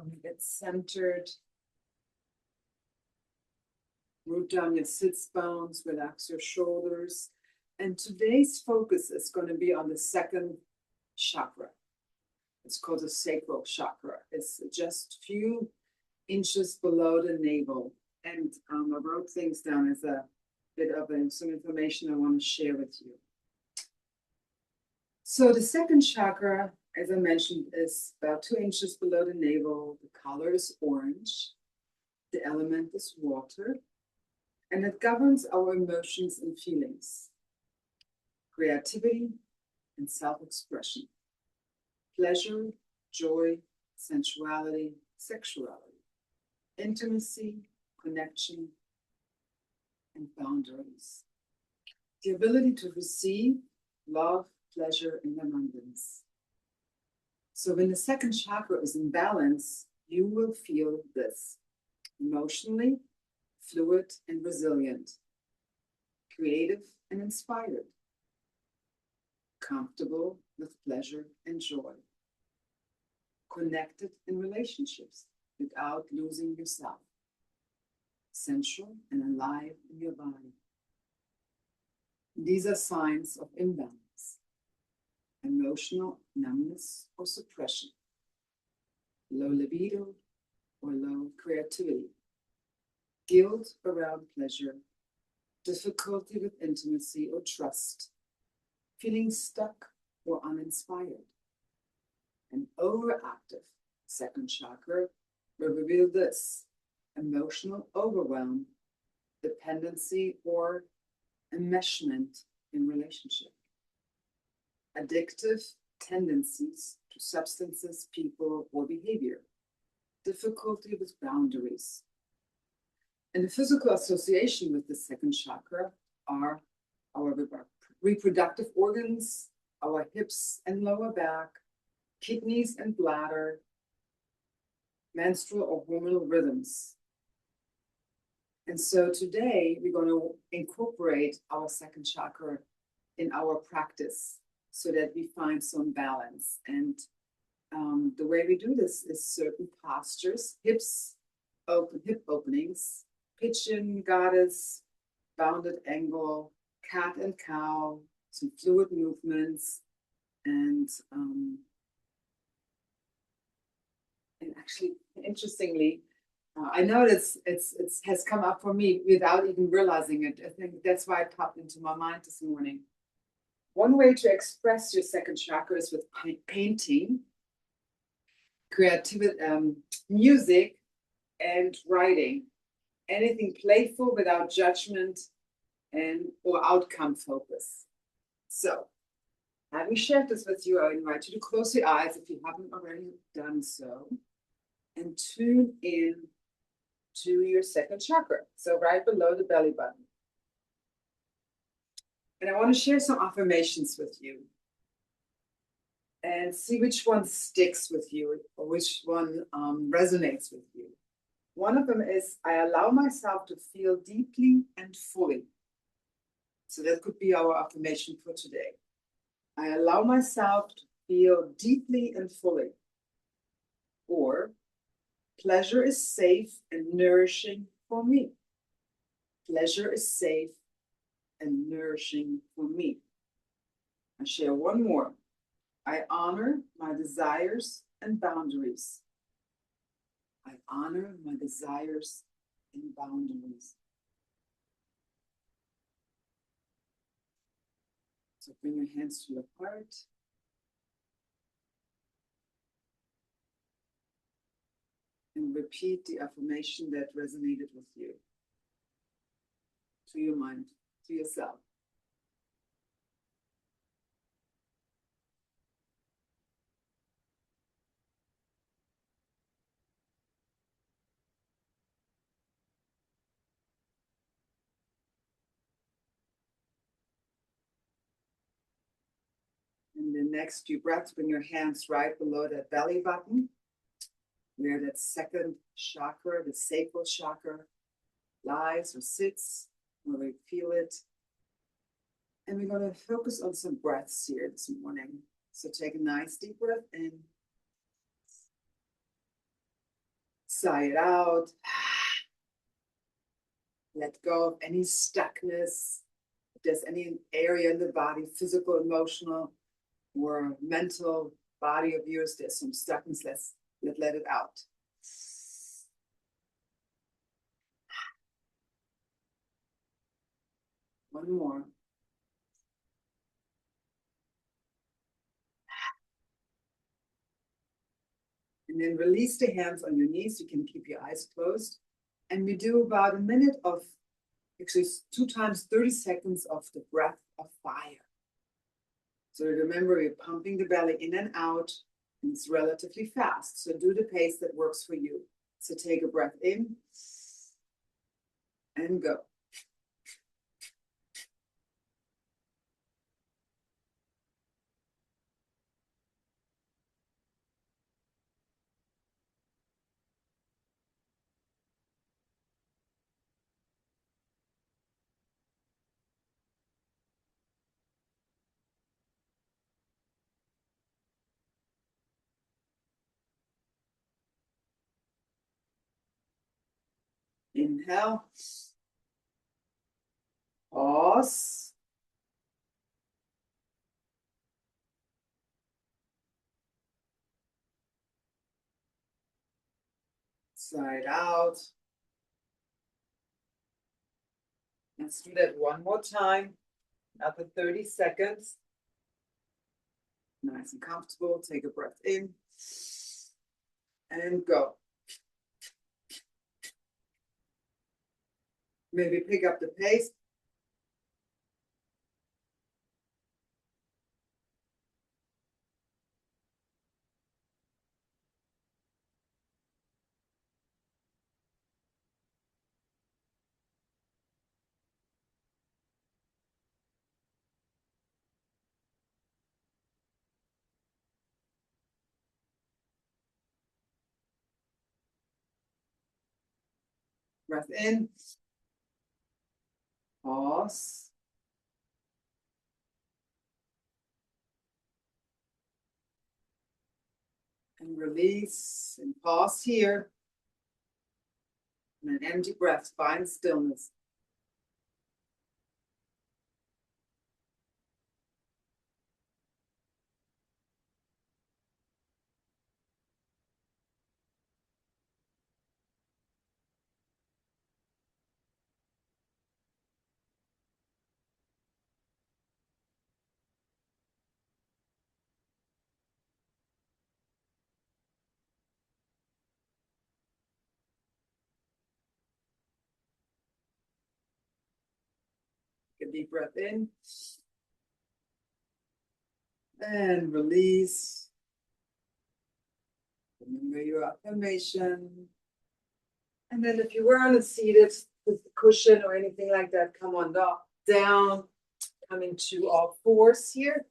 Want to get centered. Root down your sits bones, relax your shoulders. And today's focus is going to be on the second chakra. It's called the sacral chakra. It's just a few inches below the navel. And I wrote things down as a bit of some information I want to share with you. So the second chakra, as I mentioned, is about 2 inches below the navel. The color is orange. The element is water. And it governs our emotions and feelings, creativity and self-expression, pleasure, joy, sensuality, sexuality, intimacy, connection, and boundaries. The ability to receive love, pleasure, and abundance. So when the second chakra is in balance, you will feel this: emotionally fluid and resilient, creative and inspired, comfortable with pleasure and joy, connected in relationships without losing yourself, sensual and alive in your body. These are signs of imbalance: emotional numbness or suppression, low libido or low creativity, guilt around pleasure, difficulty with intimacy or trust, feeling stuck or uninspired. An overactive second chakra will reveal this: emotional overwhelm, dependency, or enmeshment in relationship, addictive tendencies to substances, people, or behavior, difficulty with boundaries. And the physical association with the second chakra are our reproductive organs, our hips and lower back, kidneys and bladder, menstrual or hormonal rhythms. And so today we're going to incorporate our second chakra in our practice so that we find some balance. And the way we do this is certain postures: hips open, hip openings, pigeon, goddess, bounded angle, cat and cow, some fluid movements, and actually, interestingly, I noticed it has come up for me without even realizing it. I think that's why it popped into my mind this morning. One way to express your second chakra is with painting, creativity, music, and writing. Anything playful without judgment and or outcome focus. So, having shared this with you, I invite you to close your eyes if you haven't already done so, and tune in to your second chakra, so right below the belly button. And I want to share some affirmations with you and see which one sticks with you or which one resonates with you. One of them is: I allow myself to feel deeply and fully. So that could be our affirmation for today. I allow myself to feel deeply and fully. Or, pleasure is safe and nourishing for me. Pleasure is safe and nourishing for me. I share one more. I honor my desires and boundaries. I honor my desires and boundaries. So bring your hands to your heart. And repeat the affirmation that resonated with you. To your mind, to yourself. And the next few breaths, bring your hands right below that belly button, where that second chakra, the sacral chakra, lies or sits, where we feel it. And we're going to focus on some breaths here this morning. So take a nice deep breath in. sigh it out. Let go of any stuckness. If there's any area in the body, physical, emotional, or mental body of yours, there's some stuckness, let it out. One more. And then release the hands on your knees. You can keep your eyes closed. And we do about a minute of, actually 2 times 30 seconds of the breath of fire. So remember, you're pumping the belly in and out, and it's relatively fast. So do the pace that works for you. So take a breath in and go. Inhale. Pause. Side out. Let's do that one more time. Another 30 seconds. Nice and comfortable. Take a breath in and go. Maybe pick up the pace. Breath in. Pause. And release and pause here. And an empty breath, find stillness. Take a deep breath in. And release. Remember your affirmation. And then if you were on a seated with the cushion or anything like that, come on down. Come into all fours here.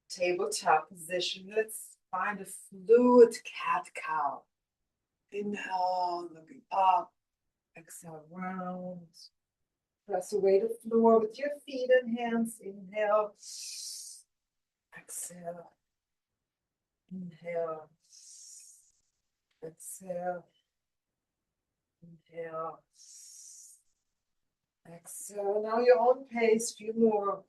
Tabletop position. Let's find a fluid cat-cow. Inhale, looking up. Exhale, round. Press away the floor with your feet and hands. Inhale. Exhale. Inhale. Exhale. Inhale. Exhale. Now your own pace. Few more.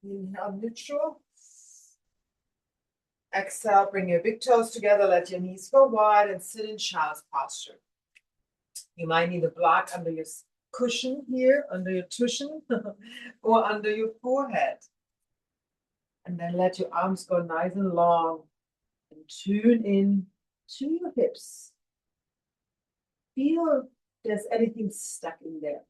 Inhale, neutral. Exhale, bring your big toes together. Let your knees go wide and sit in child's posture. You might need a block under your cushion here, under your cushion, or under your forehead. And then let your arms go nice and long and tune in to your hips. Feel if there's anything stuck in there.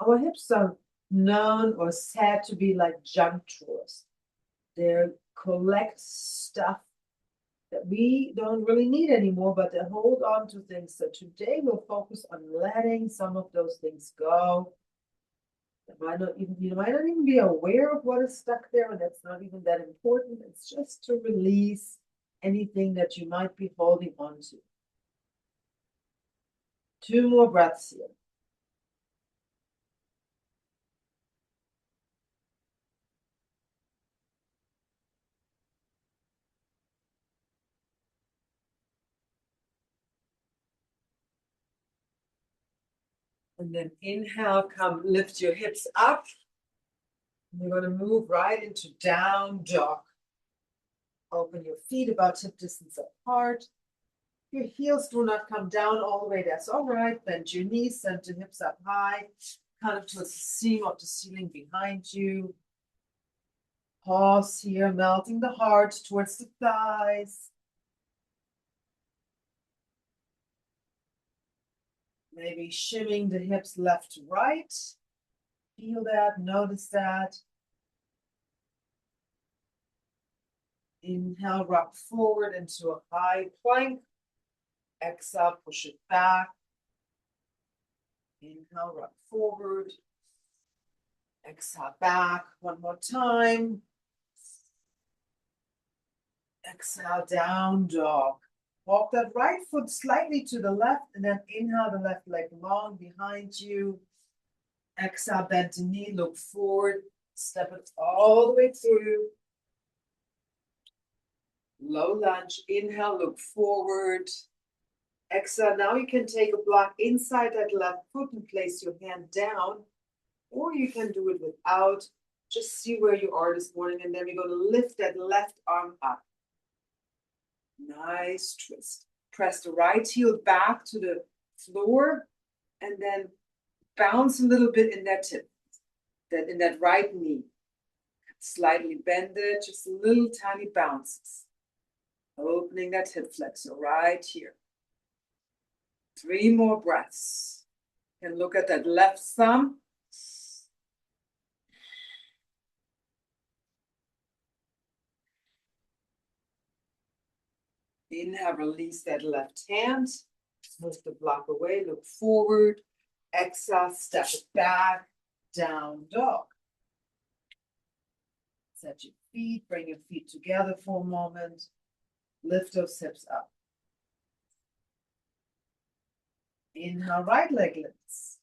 Our hips are known or said to be like junk drawers. They collect stuff that we don't really need anymore, but they hold on to things. So today we'll focus on letting some of those things go. You might not even be aware of what is stuck there, and that's not even that important. It's just to release anything that you might be holding on to. 2 more breaths here. And then inhale, come lift your hips up. You're going to move right into down dog. Open your feet about hip distance apart. Your heels do not come down all the way. That's all right. Bend your knees, send your hips up high, kind of towards the seam of the ceiling behind you. Pause here, melting the heart towards the thighs. Maybe shimming the hips left to right. Feel that, notice that. Inhale, rock forward into a high plank. Exhale, push it back. Inhale, rock forward. Exhale, back. One more time. Exhale, down dog. Walk that right foot slightly to the left and then inhale the left leg long behind you. Exhale, bend the knee, look forward. Step it all the way through. Low lunge. Inhale, look forward. Exhale. Now you can take a block inside that left foot and place your hand down. Or you can do it without. Just see where you are this morning. And then we're going to lift that left arm up. Nice twist. Press the right heel back to the floor. And then bounce a little bit in that tip. In that right knee. Slightly bend it. Just little tiny bounces. Opening that hip flexor right here. 3 more breaths. And look at that left thumb. Inhale, release that left hand. Move the block away, look forward. Exhale, step it back, down dog. Set your feet, bring your feet together for a moment. Lift those hips up. Inhale, right leg lifts.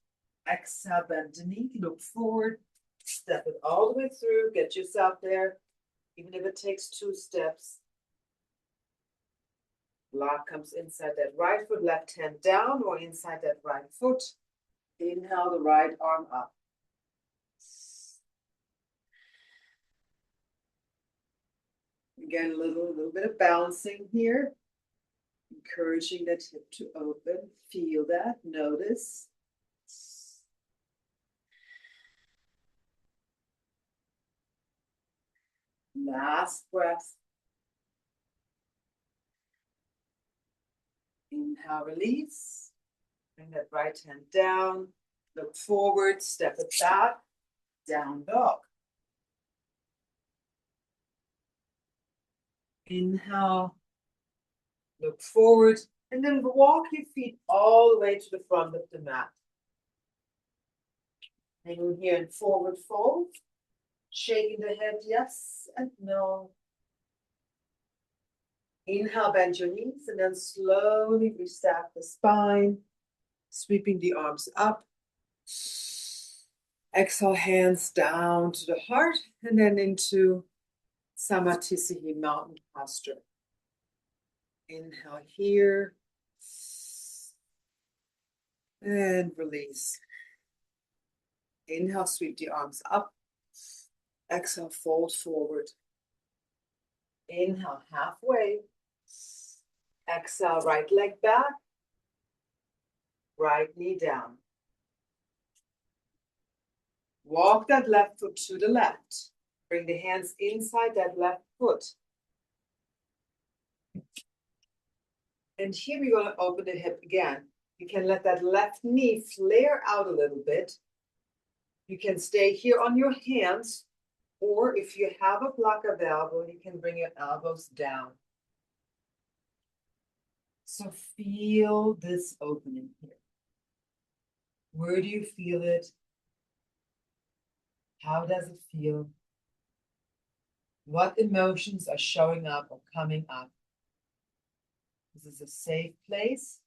Exhale, bend the knee, look forward. Step it all the way through, get yourself there. Even if it takes 2 steps. Block comes inside that right foot, left hand down or inside that right foot. Inhale the right arm up. Again, a little bit of bouncing here. Encouraging that hip to open. Feel that, notice. Last breath. Inhale, release. Bring that right hand down. Look forward, step it back. Down dog. Inhale. Look forward. And then walk your feet all the way to the front of the mat. Hanging here in forward fold. Shaking the head yes and no. Inhale, bend your knees and then slowly restack the spine. Sweeping the arms up. Exhale, hands down to the heart and then into Samatisihi, mountain posture. Inhale here. And release. Inhale, sweep the arms up. Exhale, fold forward. Inhale, halfway. Exhale, right leg back. Right knee down. Walk that left foot to the left. Bring the hands inside that left foot. And here we're going to open the hip again. You can let that left knee flare out a little bit. You can stay here on your hands, or if you have a block available, you can bring your elbows down. So feel this opening here. Where do you feel it? How does it feel? What emotions are showing up or coming up? This is a safe place,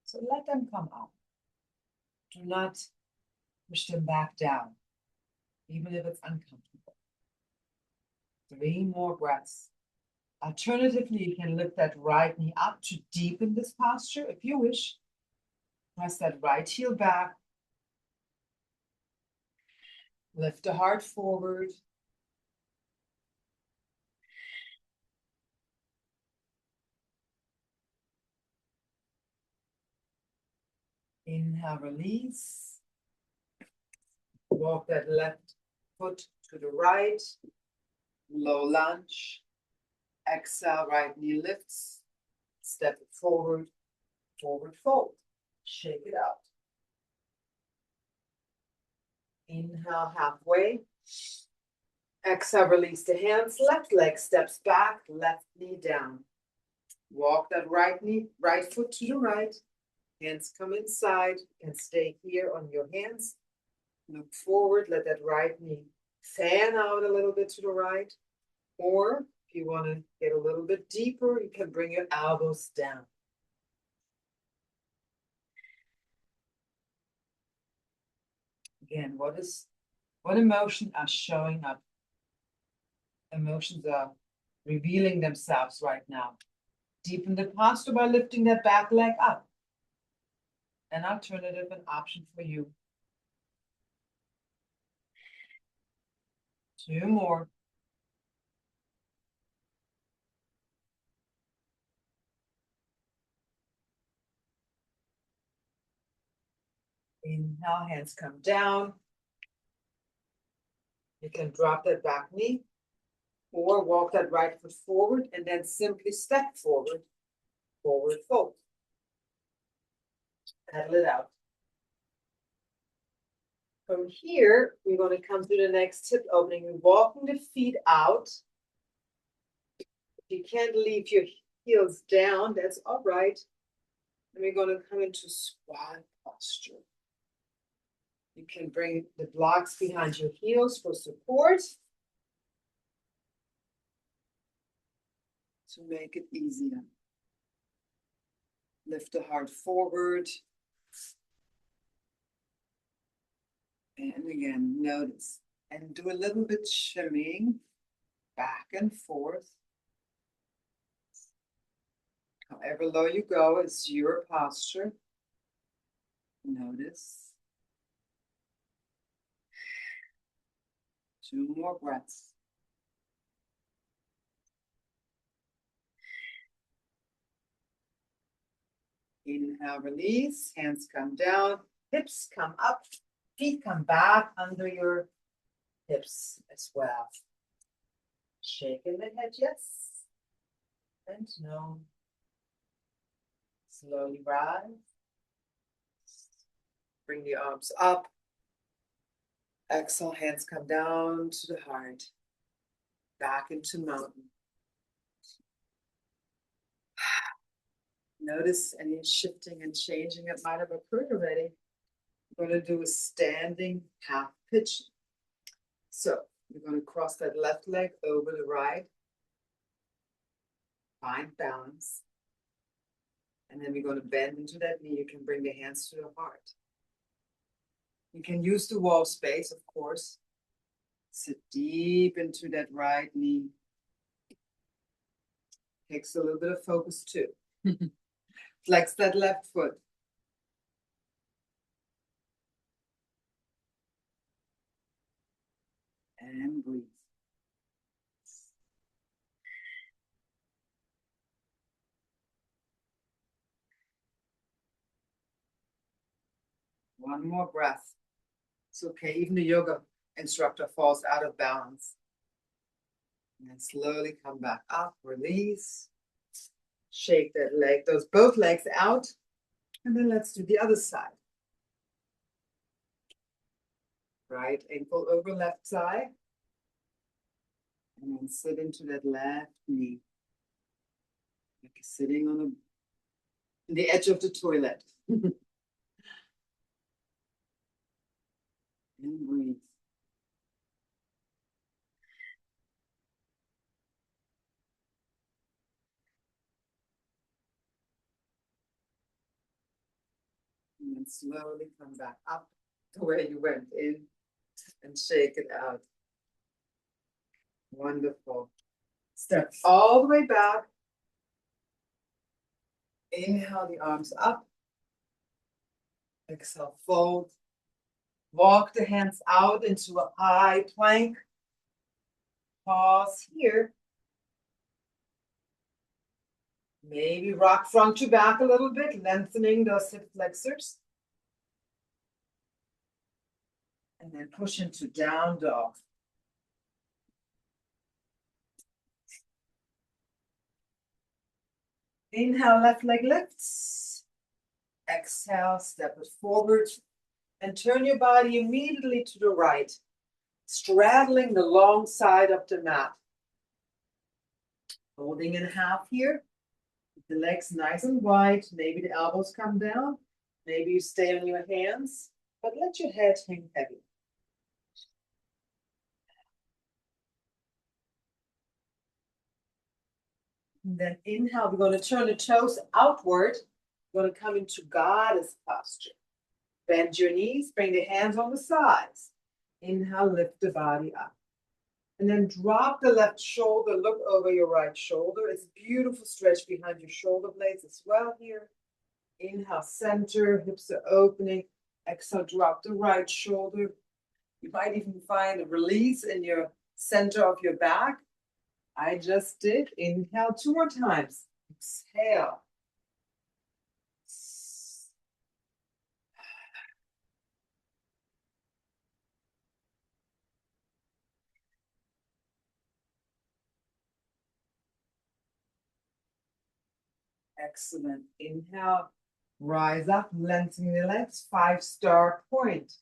so let them come up. Do not push them back down, even if it's uncomfortable. 3 more breaths. Alternatively, you can lift that right knee up to deepen this posture if you wish. Press that right heel back. Lift the heart forward. Inhale, release. Walk that left foot to the right. Low lunge. Exhale, right knee lifts. Step it forward, forward fold. Shake it out. Inhale, halfway. Exhale, release the hands. Left leg steps back, left knee down. Walk that right knee, right foot to the right. Hands come inside and stay here on your hands. Look forward, let that right knee fan out a little bit to the right. Or if you want to get a little bit deeper, you can bring your elbows down. Again, what emotions are showing up? Emotions are revealing themselves right now. Deepen the posture by lifting that back leg up. An alternative, an option for you. 2 more. Inhale, hands come down. You can drop that back knee or walk that right foot forward and then simply step forward, forward fold. Pedal it out. From here, we're going to come to the next hip opening. We're walking the feet out. If you can't leave your heels down, that's all right. And we're going to come into squat posture. You can bring the blocks behind your heels for support. To make it easier. Lift the heart forward. And again, notice. And do a little bit shimmying back and forth. However low you go, it's your posture. Notice. 2 more breaths. Inhale, release. Hands come down. Hips come up. Feet come back under your hips as well. Shaking the head, yes. And no. Slowly rise. Bring the arms up. Exhale, hands come down to the heart. Back into mountain. Notice any shifting and changing that might have occurred already. We're going to do a standing half pitch. So we're going to cross that left leg over the right. Find balance. And then we're going to bend into that knee. You can bring the hands to the heart. You can use the wall space, of course. Sit deep into that right knee. Takes a little bit of focus too. Flex that left foot. And breathe. One more breath. It's okay, even the yoga instructor falls out of balance. And then slowly come back up, release. Shake that leg, those both legs out. And then let's do the other side. Right ankle over left side. And then sit into that left knee. Like sitting on the edge of the toilet. And breathe. And then slowly come back up to where you went in and shake it out. Wonderful. Step all the way back. Inhale the arms up. Exhale, fold. Walk the hands out into a high plank. Pause here. Maybe rock front to back a little bit, lengthening those hip flexors. And then push into down dog. Inhale, left leg lifts. Exhale, step it forward. And turn your body immediately to the right, straddling the long side of the mat. Holding in half here. The legs nice and wide. Maybe the elbows come down. Maybe you stay on your hands, but let your head hang heavy. And then inhale, we're going to turn the toes outward. We're going to come into goddess posture. Bend your knees, bring the hands on the sides. Inhale, lift the body up. And then drop the left shoulder, look over your right shoulder. It's a beautiful stretch behind your shoulder blades as well here. Inhale, center, hips are opening. Exhale, drop the right shoulder. You might even find a release in your center of your back. I just did. Inhale 2 more times. Exhale. Excellent. Inhale. Rise up, lengthen the legs. 5-star point.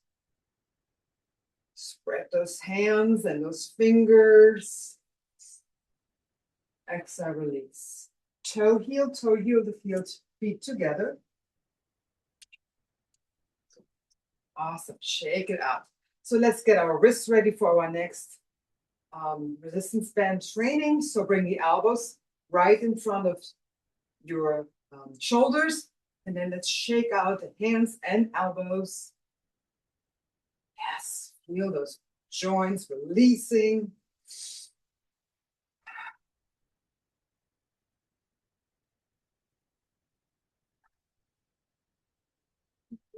Spread those hands and those fingers. Exhale, release. Toe heel, the feet together. Awesome. Shake it out. So let's get our wrists ready for our next resistance band training. So bring the elbows right in front of your shoulders. And then let's shake out the hands and elbows. Yes. Feel those joints releasing.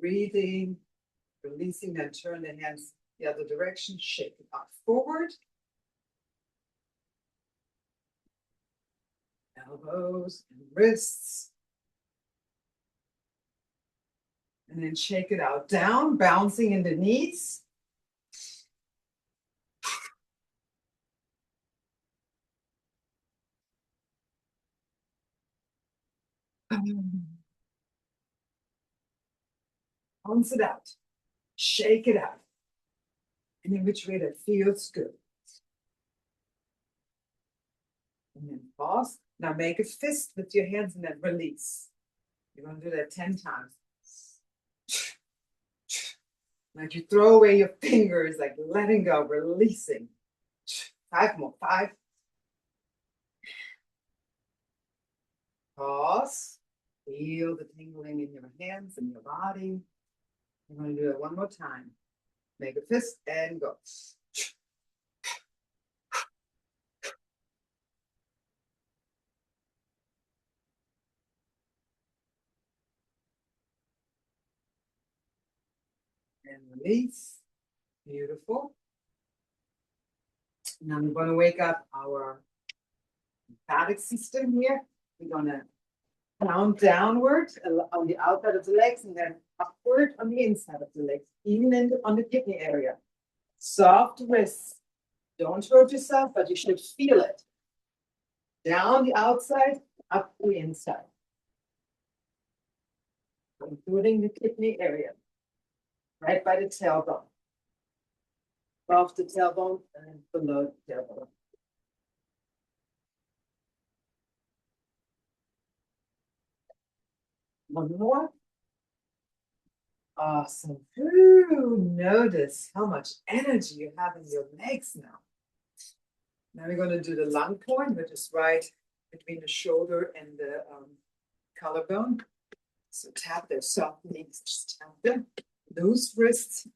Breathing, releasing, then turn the hands the other direction, shake it out forward. Elbows and wrists. And then shake it out down, bouncing in the knees. Bounce it out. Shake it out. And in which way that feels good. And then pause. Now make a fist with your hands and then release. You're going to do that 10 times. Like you throw away your fingers, like letting go, releasing. 5 more. 5. Pause. Feel the tingling in your hands and your body. I'm going to do it 1 more time. Make a fist and go. And release. Beautiful. Now I'm going to wake up our lymphatic system here. We're going to count downward on the outside of the legs and then upward on the inside of the legs, even on the kidney area. Soft wrists. Don't hurt yourself, but you should feel it. Down the outside, up the inside. Including the kidney area. Right by the tailbone. Above the tailbone and below the tailbone. One more. Awesome. Ooh, notice how much energy you have in your legs now. Now we're going to do the lung point, which is right between the shoulder and the collarbone. So tap their soft knees, just tap them. Loose wrists.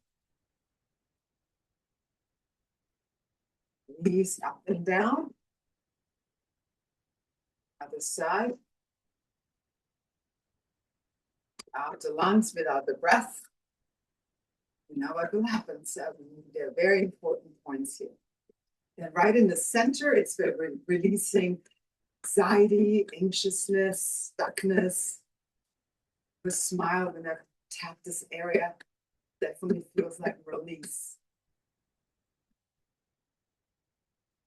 Knees up and down. Other side. Out the lungs without the breath. You know what will happen. So there are very important points here. And right in the center, it's releasing anxiety, anxiousness, stuckness. The smile when I tap this area definitely feels like release.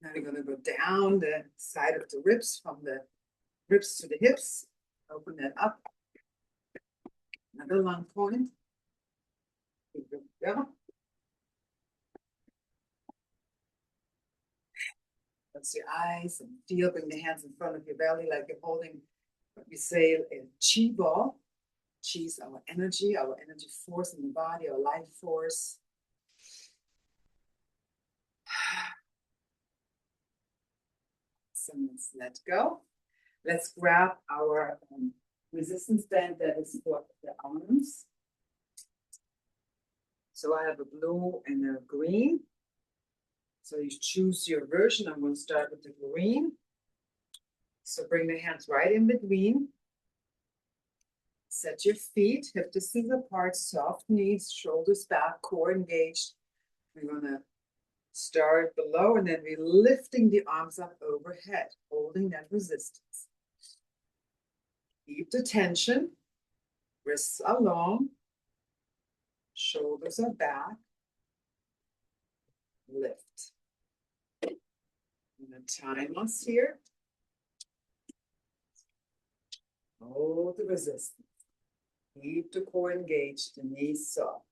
Now we're going to go down the side of the ribs, from the ribs to the hips. Open that up. Another lung point. Here we go. Close your eyes and feel, bring the hands in front of your belly like you're holding what we say a chi ball. Chi is our energy force in the body, our life force. So let's let go. Let's grab our resistance band that is for the arms. So I have a blue and a green. So you choose your version. I'm going to start with the green. So bring the hands right in between. Set your feet, hip distance apart, soft knees, shoulders back, core engaged. We're going to start below and then we're lifting the arms up overhead, holding that resistance. Keep the tension. Wrists are long. Shoulders are back. Lift. I'm going to time us here. Hold the resistance. Keep the core engaged, the knees soft.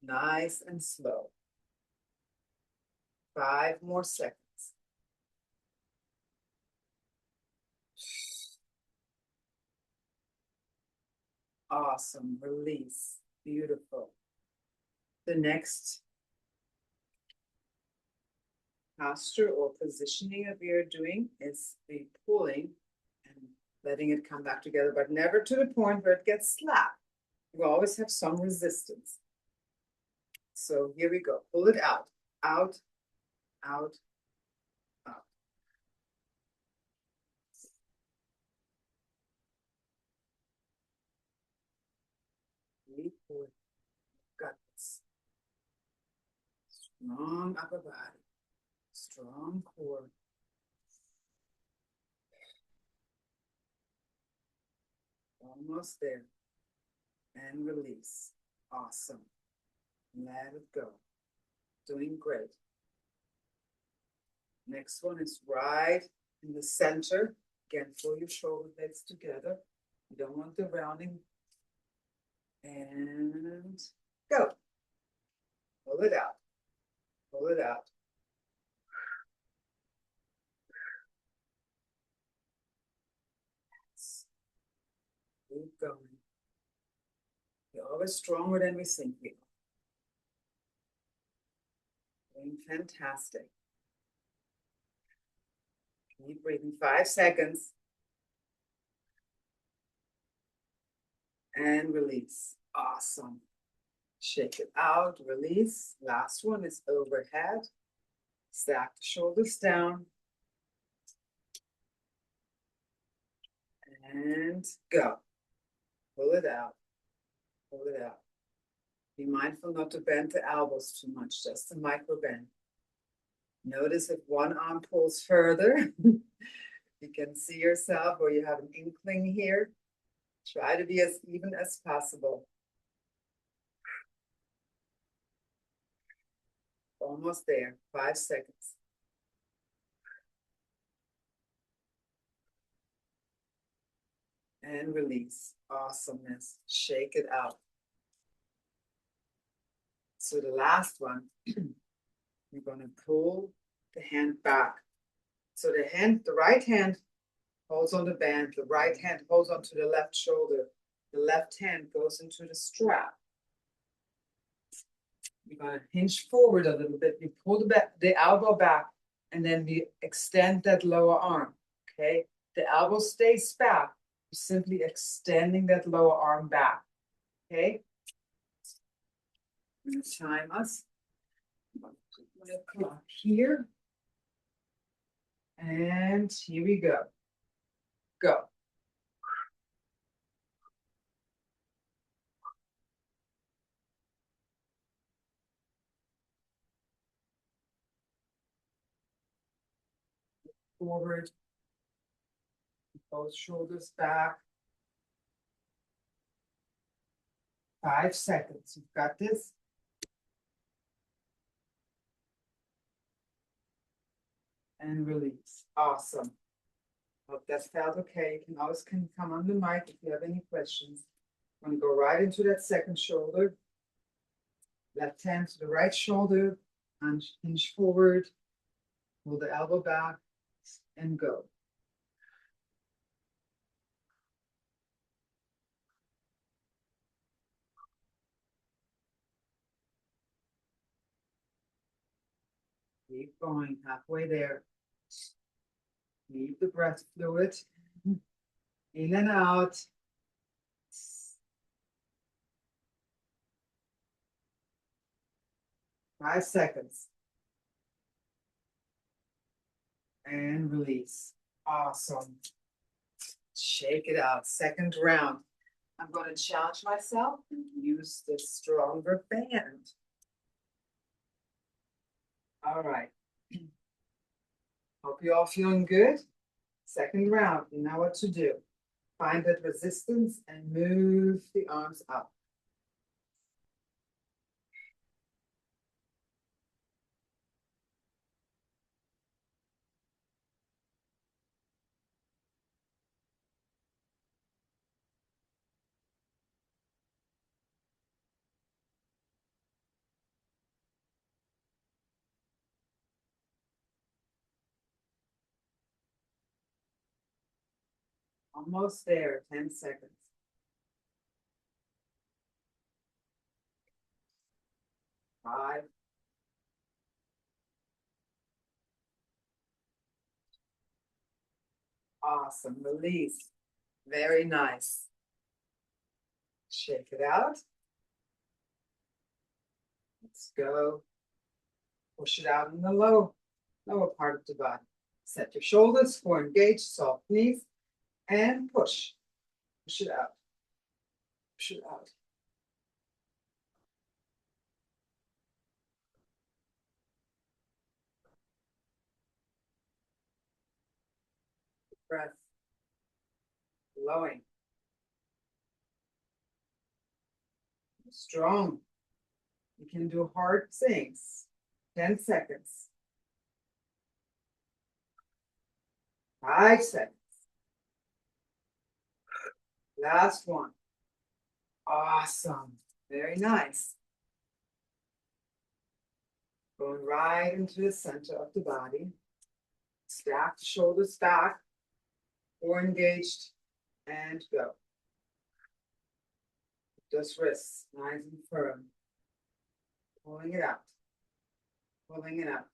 Nice and slow. 5 more seconds. Awesome. Release. Beautiful. The next posture or positioning that we are doing is the pulling and letting it come back together, but never to the point where it gets slack. You always have some resistance. So here we go. Pull it out, out, out, out. Deep pull. Got this. Strong upper body, strong core. Almost there. And release. Awesome. Let it go. Doing great. Next one is right in the center. Again, pull your shoulder blades together. You don't want the rounding. And go. Pull it out. Pull it out. Keep going. You're always stronger than we think we are. Doing fantastic. Keep breathing. 5 seconds. And release. Awesome. Shake it out. Release. Last one is overhead. Stack the shoulders down. And go. Pull it out. Pull it out. Be mindful not to bend the elbows too much, just a micro bend. Notice if one arm pulls further, you can see yourself or you have an inkling here. Try to be as even as possible. Almost there. 5 seconds. And release. Awesomeness. Shake it out. So the last one, you're going to pull the hand back. So the right hand holds on the band, the right hand holds onto the left shoulder, the left hand goes into the strap. You're going to hinge forward a little bit. You pull the elbow back, and then we extend that lower arm. Okay, the elbow stays back. You're simply extending that lower arm back. Okay. I'm going to time us. I'm going to put my clock here. And here we go. Go. forward. Both shoulders back. 5 seconds. You've got this. And release. Awesome. Hope that felt okay. You can always come on the mic if you have any questions. I'm going to go right into that second shoulder. Left hand to the right shoulder, and hinge forward, pull the elbow back, and go. Keep going, halfway there. Leave the breath fluid in and out. Five seconds. And release. Awesome. Shake it out. Second round. I'm going to challenge myself and use the stronger band. All right. Hope you're all feeling good. Second round. You know what to do. Find that resistance and move the arms up. Almost there, 10 seconds. 5. Awesome, release. Very nice. Shake it out. Let's go. Push it out in the lower part of the body. Set your shoulders, core engaged, soft knees, and push. Push it out. Push it out. Breath. Flowing. Strong. You can do hard things. 10 seconds. 5 seconds. Last one. Awesome. Very nice. Going right into the center of the body. Stack the shoulders back. Core engaged. And go. Just wrists nice and firm. Pulling it out. Pulling it out.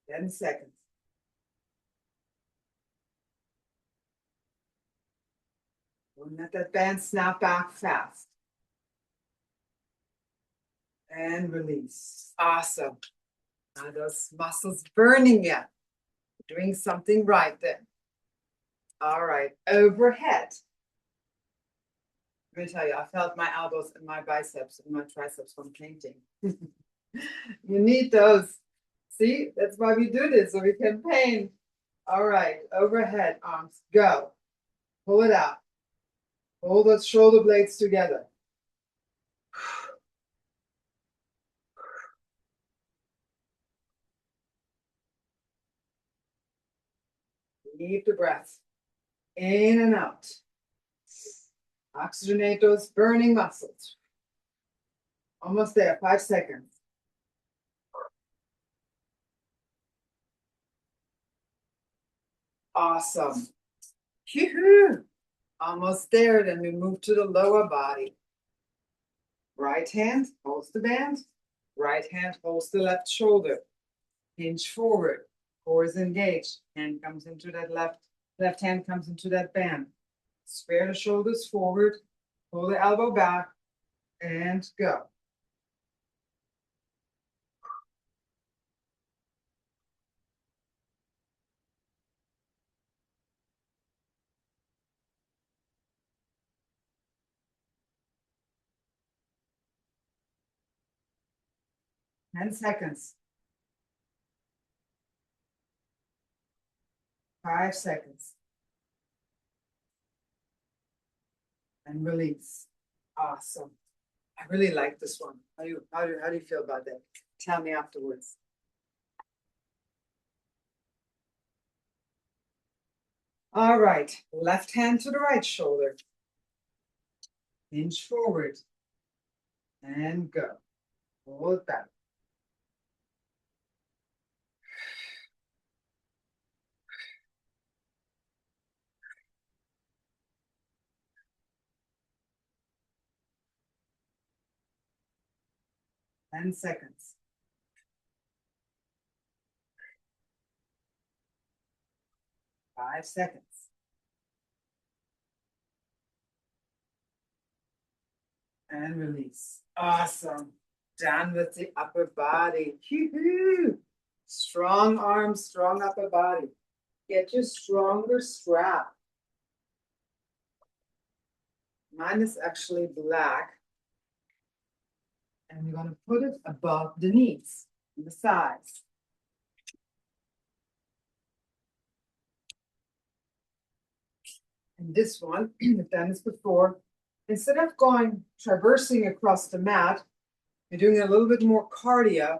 Ten seconds. Don't let that band snap back fast. And release. Awesome. Now those muscles burning yet. Doing something right then. All right, overhead. Let me tell you, I felt my elbows and my biceps and my triceps from painting. You need those. See, that's why we do this, so we can paint. All right, overhead arms, go. Pull it out. Hold those shoulder blades together. Leave the breath in and out. Oxygenate those burning muscles. Almost there, 5 seconds. Awesome. Almost there, then we move to the lower body. Right hand holds the band. Right hand holds the left shoulder. Hinge forward. Core is engaged. Hand comes into that left hand comes into that band. Square the shoulders forward. Pull the elbow back. And go. 10 seconds. 5 seconds. And release. Awesome. I really like this one. How do you feel about that? Tell me afterwards. All right, left hand to the right shoulder. Hinge forward. And go. Hold back. Ten seconds. 5 seconds. And release. Awesome. Down with the upper body. Strong arms, strong upper body. Get your stronger strap. Mine is actually black. And we're going to put it above the knees, the thighs. And this one, we've done this before. Instead of traversing across the mat, you're doing a little bit more cardio.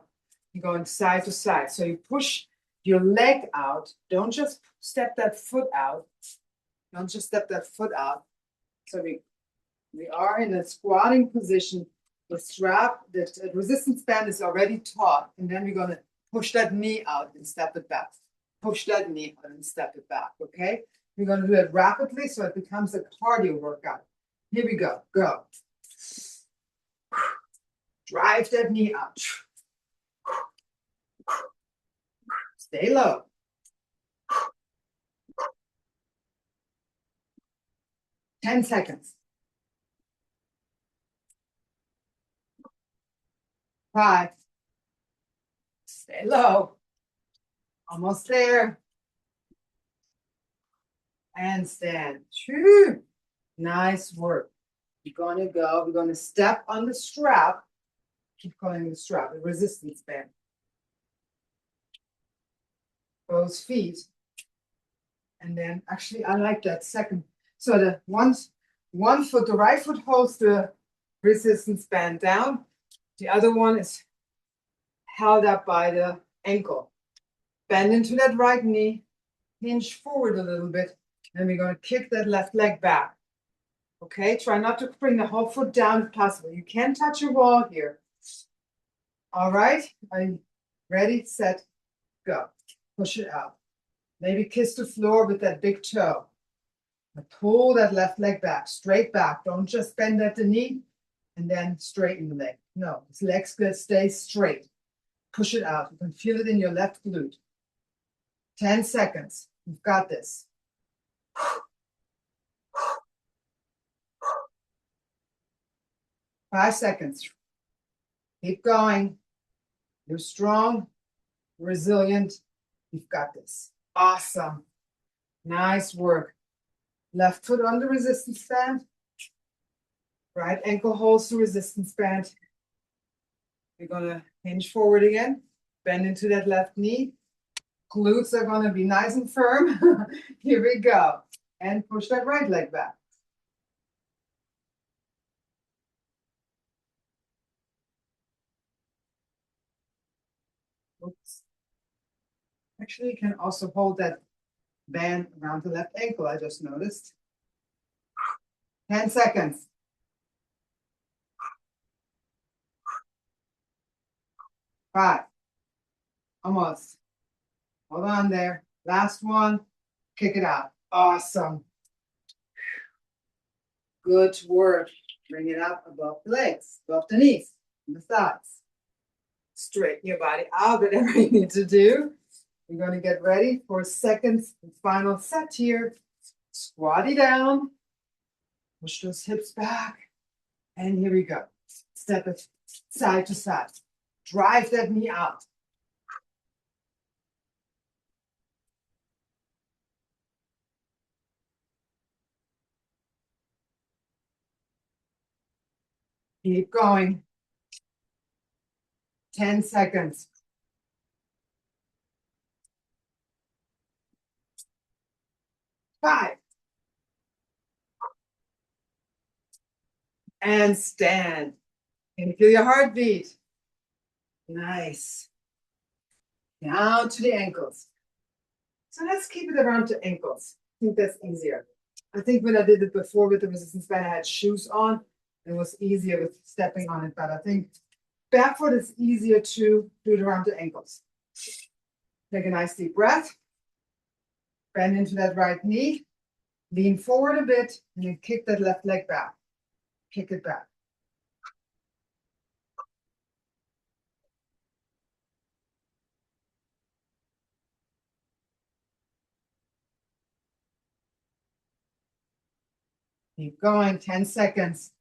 You're going side to side. So you push your leg out. Don't just step that foot out. Don't just step that foot out. So we are in a squatting position. The strap, the resistance band is already taut. And then we're going to push that knee out and step it back. Push that knee out and step it back, okay? We're going to do it rapidly so it becomes a cardio workout. Here we go. Go. Drive that knee out. Stay low. Ten seconds. 5. Stay low. Almost there. And stand. 2. Nice work. We're going to go. We're going to step on the strap. Keep calling the strap, the resistance band. Both feet. And then, actually, I like that second. So the one foot, the right foot holds the resistance band down. The other one is held up by the ankle. Bend into that right knee. Hinge forward a little bit. And we're going to kick that left leg back. Okay, try not to bring the whole foot down if possible. You can touch your wall here. All right, are you ready, set, go. Push it out. Maybe kiss the floor with that big toe. And pull that left leg back, straight back. Don't just bend at the knee and then straighten the leg. No, this leg's gonna stay straight. Push it out. You can feel it in your left glute. 10 seconds. You've got this. 5 seconds. Keep going. You're strong, resilient. You've got this. Awesome. Nice work. Left foot on the resistance band. Right ankle holds the resistance band. You're going to hinge forward again. Bend into that left knee. Glutes are going to be nice and firm. Here we go. And push that right leg back. Oops. Actually, you can also hold that band around the left ankle, I just noticed. 10 seconds. 5. Almost. Hold on there. Last one. Kick it out. Awesome. Good work. Bring it up above the legs, above the knees, and the thighs. Straighten your body out, whatever you need to do. We're going to get ready for a second and final set here. Squatty down. Push those hips back. And here we go. Step it side to side. Drive that knee out. Keep going. 10 seconds. 5. And stand. Can you feel your heartbeat? Nice. Down to the ankles. So let's keep it around the ankles. I think that's easier. I think when I did it before with the resistance band, I had shoes on. It was easier with stepping on it, but I think barefoot is easier to do it around the ankles. Take a nice deep breath. Bend into that right knee. Lean forward a bit and then kick that left leg back. Kick it back. Keep going, 10 seconds.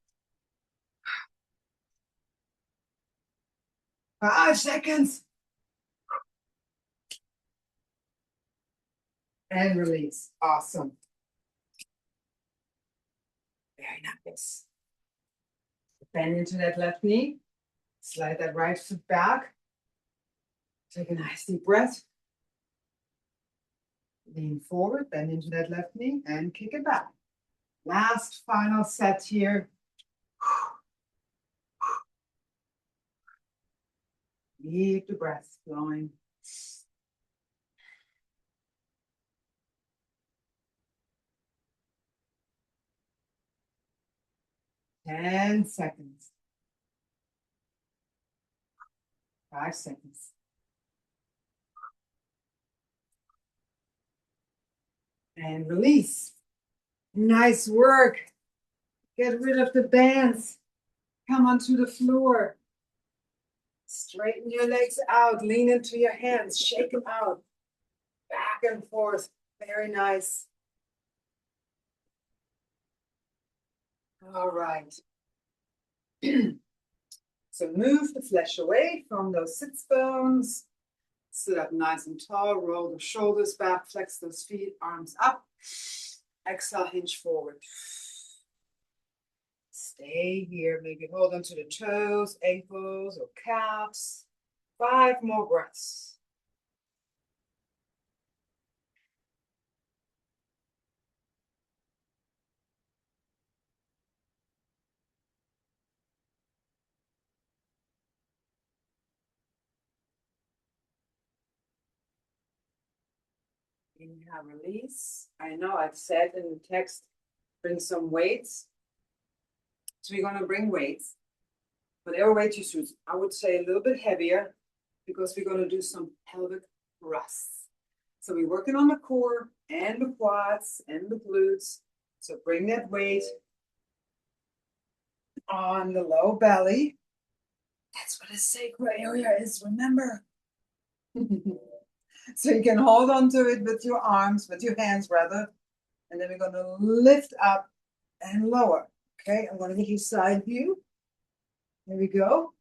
5 seconds. And release. Awesome. Very nice. Bend into that left knee. Slide that right foot back. Take a nice deep breath. Lean forward, bend into that left knee, and kick it back. Last final set here. Keep the breath flowing. Ten seconds. 5 seconds. And release. Nice work. Get rid of the bands. Come onto the floor. Straighten your legs out. Lean into your hands. Shake them out. Back and forth. Very nice. All right. So move the flesh away from those sits bones. Sit up nice and tall. Roll the shoulders back. Flex those feet. Arms up. Exhale, hinge forward. Stay here. Maybe hold on to the toes, ankles, or calves. 5 more breaths. Inhale, release. I know I've said in the text, bring some weights. So we're going to bring weights. Whatever weight you choose, I would say a little bit heavier because we're going to do some pelvic thrusts. So we're working on the core and the quads and the glutes. So bring that weight on the low belly. That's what a sacral area is, remember? So you can hold on to it with your arms, with your hands rather. And then we're going to lift up and lower. Okay, I'm going to give you side view. Here we go.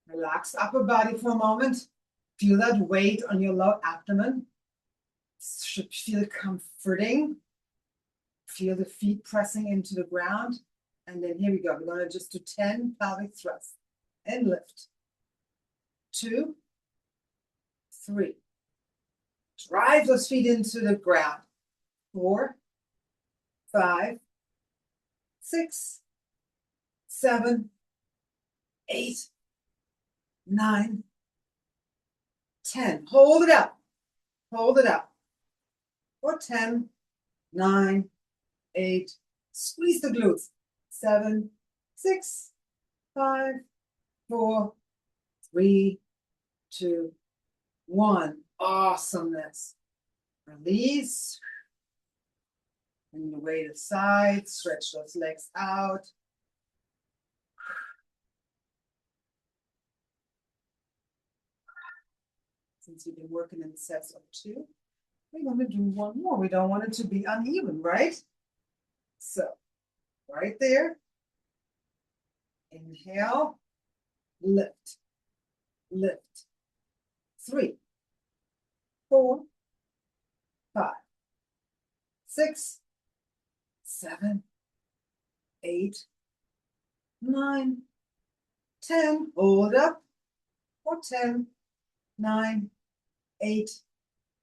Relax upper body for a moment. Feel that weight on your low abdomen. Should feel comforting. Feel the feet pressing into the ground. And then here we go. We're going to just do 10 pelvic thrusts and lift. 2, 3. Drive those feet into the ground. 4, 5, 6, 7, 8, 9, 10. Hold it up. Hold it up. For 10, 9, 8. Squeeze the glutes. 7, 6, 5, 4, 3, 2, 1. Awesomeness. Release. Bring the weight aside. Stretch those legs out. Since you've been working in sets of 2, we're going to do 1 more. We don't want it to be uneven, right? So, right there. Inhale. Lift. Lift. 3, 4, 5, 6, 7, 8, 9, 10, hold up, for 10, 9, 8,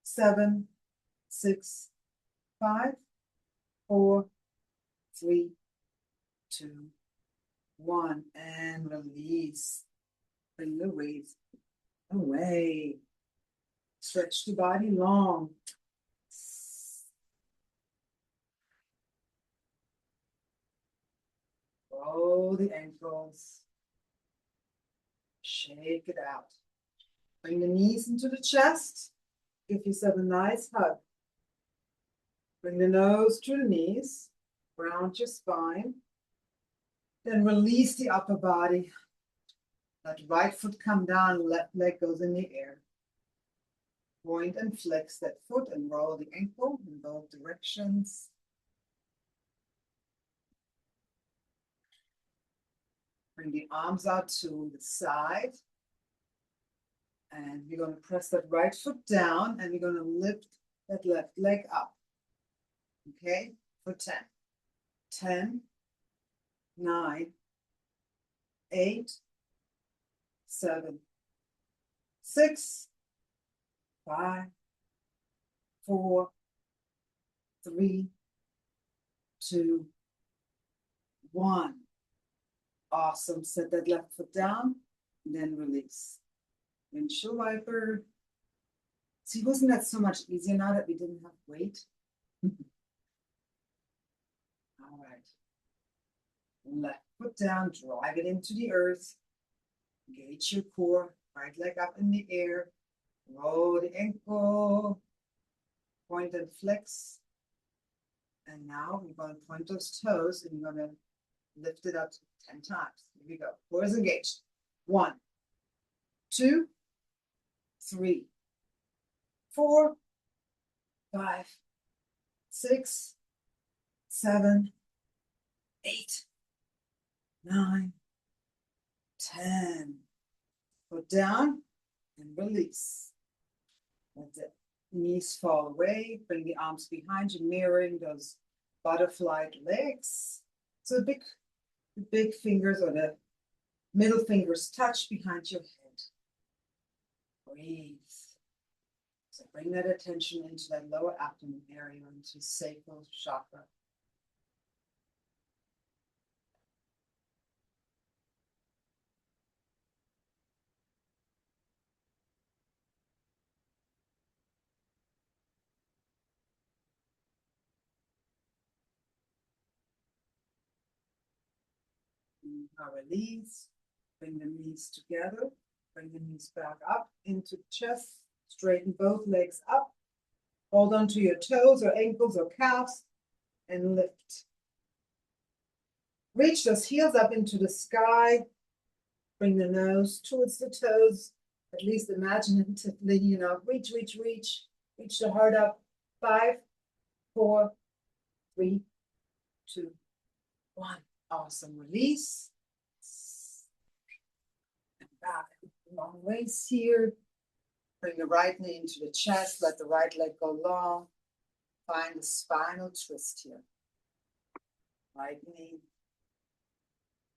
7, 6, 5, 4, 3, 2, 1, and release. Bring the weight away. Stretch the body long. Roll the ankles. Shake it out. Bring the knees into the chest. Give yourself a nice hug. Bring the nose to the knees. Round your spine. Then release the upper body. Let right foot come down, left leg goes in the air. Point and flex that foot and roll the ankle in both directions. Bring the arms out to the side. And we're going to press that right foot down and we're going to lift that left leg up. Okay, for 10. 10, 9, 8, 7, 6, 5, 4, 3, 2, 1. Awesome. Set that left foot down and then release. Windshield wiper. See, wasn't that so much easier now that we didn't have weight? All right. Left foot down, drive it into the earth. Engage your core. Right leg up in the air. Roll the ankle. Point and flex. And now we're going to point those toes and you're going to lift it up 10 times. Here we go. Core is engaged. 1, 2, 3, 4, 5, 6, 7, 8, 9, 10. Put down and release. Let the knees fall away. Bring the arms behind you, mirroring those butterfly legs. So the big fingers or the middle fingers touch behind your head. Breathe. So bring that attention into that lower abdomen area, into sacral chakra. Now release. Bring the knees together. Bring the knees back up into the chest. Straighten both legs up. Hold on to your toes or ankles or calves and lift. Reach those heels up into the sky. Bring the nose towards the toes. At least imaginatively, reach, reach, reach. Reach the heart up. 5, 4, 3, 2, 1. Awesome. Release. And back. Long waist here. Bring the right knee into the chest. Let the right leg go long. Find the spinal twist here. Right knee.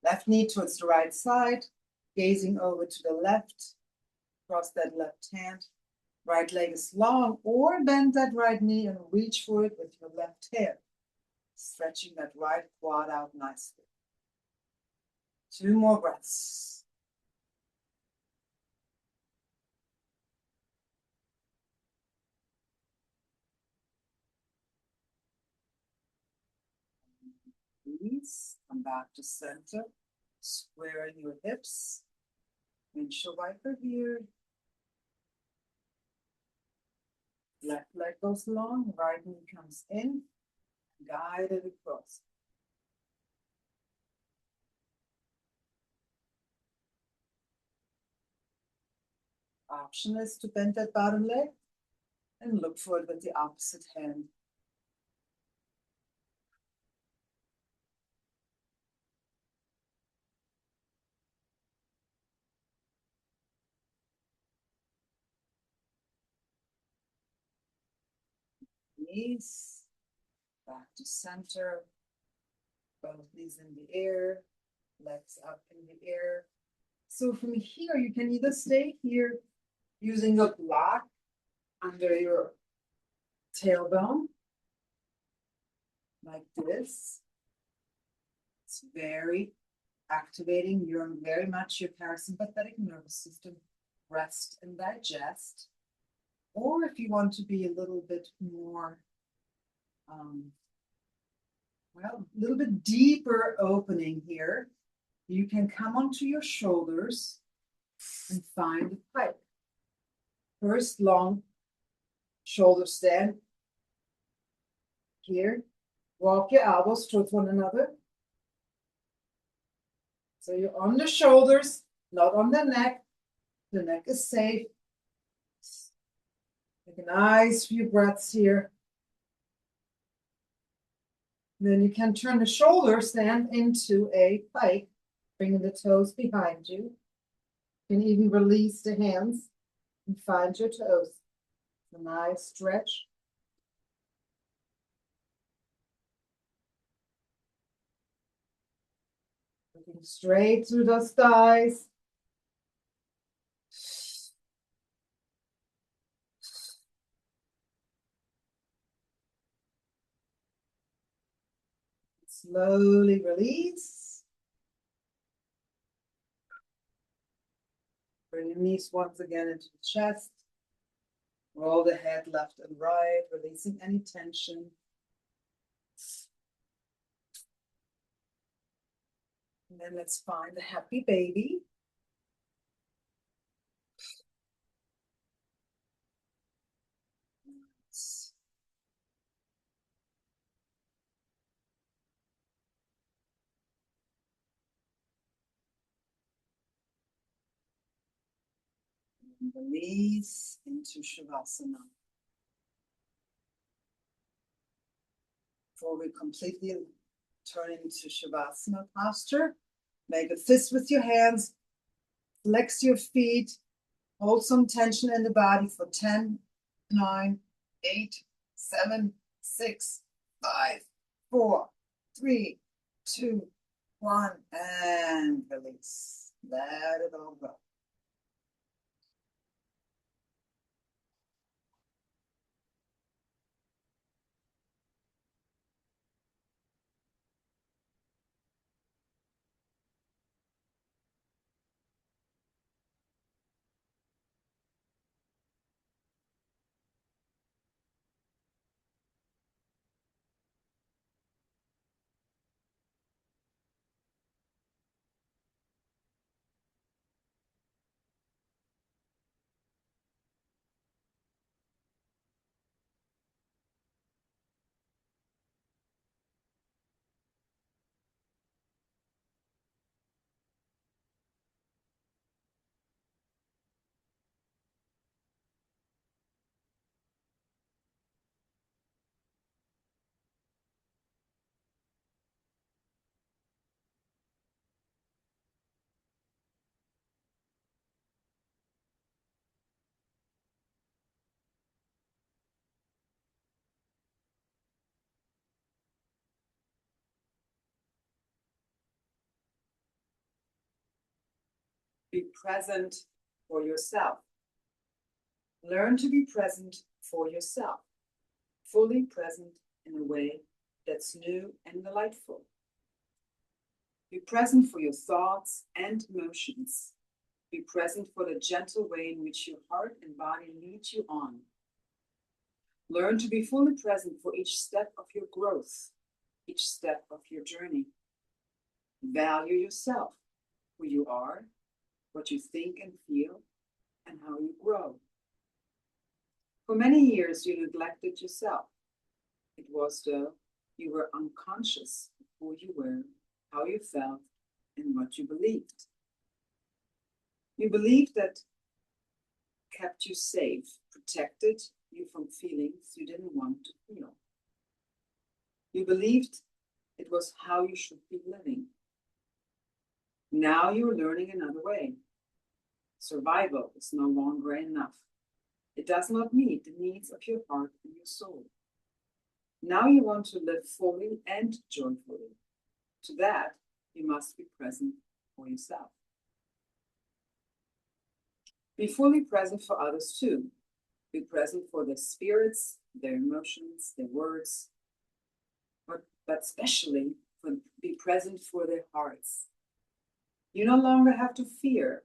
Left knee towards the right side. Gazing over to the left. Cross that left hand. Right leg is long, or bend that right knee and reach for it with your left hand. Stretching that right quad out nicely. 2 more breaths. Please come back to center. Square your hips. Windshield wiper here. Left leg goes long, right knee comes in. Guide it across. Option is to bend that bottom leg and look for it with the opposite hand. Knees back to center. Both knees in the air, legs up in the air. So from here, you can either stay here using a block under your tailbone, like this. It's very activating very much your parasympathetic nervous system, rest and digest. Or if you want to be a little bit more, well, a little bit deeper opening here, you can come onto your shoulders and find a pike. First, long shoulder stand. Here, walk your elbows towards one another. So you're on the shoulders, not on the neck. The neck is safe. Take a nice few breaths here. And then you can turn the shoulder stand into a pike, bringing the toes behind you. You can even release the hands and find your toes. A nice stretch. Looking straight through those thighs. Slowly release. Bring your knees once again into the chest. Roll the head left and right, releasing any tension. And then let's find a happy baby. And release into Shavasana. Before we completely turn into Shavasana posture, make a fist with your hands, flex your feet, hold some tension in the body for 10, 9, 8, 7, 6, 5, 4, 3, 2, 1, and release. Let it all go. Be present for yourself. Learn to be present for yourself, fully present in a way that's new and delightful. Be present for your thoughts and emotions. Be present for the gentle way in which your heart and body lead you on. Learn to be fully present for each step of your growth, each step of your journey. Value yourself, who you are, what you think and feel, and how you grow. For many years, you neglected yourself. It was though you were unconscious of who you were, how you felt, and what you believed. You believed that kept you safe, protected you from feelings you didn't want to feel. You believed it was how you should be living. Now you're learning another way. Survival is no longer enough. It does not meet the needs of your heart and your soul. Now you want to live fully and joyfully. To that, you must be present for yourself. Be fully present for others too. Be present for their spirits, their emotions, their words, but especially be present for their hearts. You no longer have to fear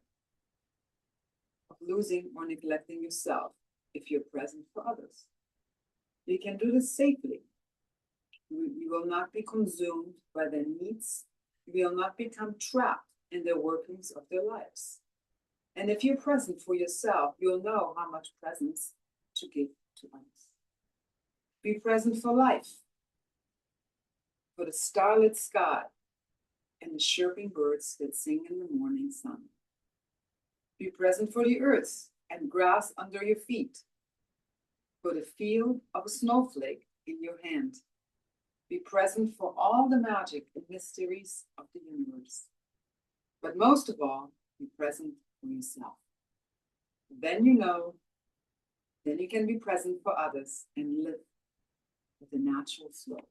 of losing or neglecting yourself if you're present for others. You can do this safely. You will not be consumed by their needs. You will not become trapped in the workings of their lives. And if you're present for yourself, you'll know how much presence to give to others. Be present for life, for the starlit sky and the chirping birds that sing in the morning sun. Be present for the earth and grass under your feet, for the feel of a snowflake in your hand. Be present for all the magic and mysteries of the universe. But most of all, be present for yourself. Then you know, then you can be present for others and live with a natural flow.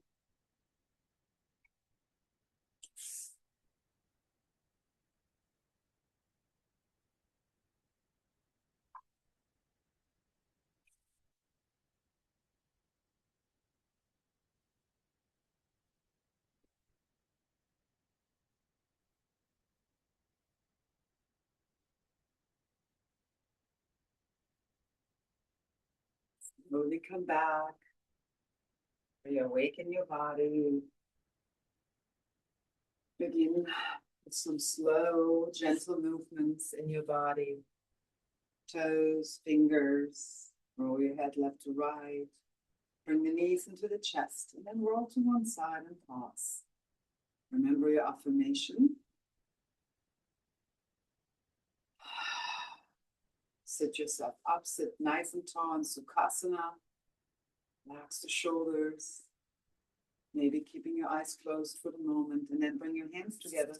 Slowly come back. Reawaken your body. Begin with some slow, gentle movements in your body. Toes, fingers, roll your head left to right. Bring the knees into the chest and then roll to one side and pause. Remember your affirmation. Sit yourself up, sit nice and tall in Sukhasana. Relax the shoulders. Maybe keeping your eyes closed for the moment, and then bring your hands together.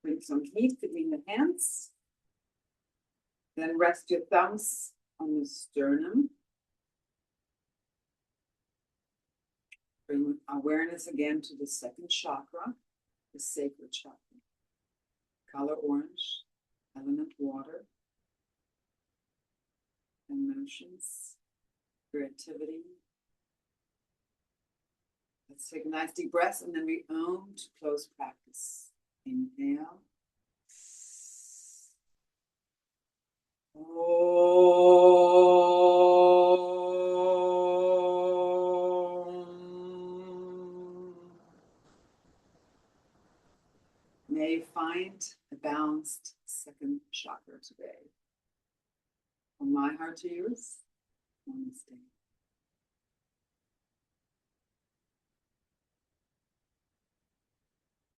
Bring some heat between the hands. Then rest your thumbs on the sternum. Bring awareness again to the second chakra, the sacral chakra. Color orange, element water, emotions, creativity. Let's take a nice deep breath and then we Om to close practice. Inhale. May you find a balanced second chakra today. From my heart to yours, namaste.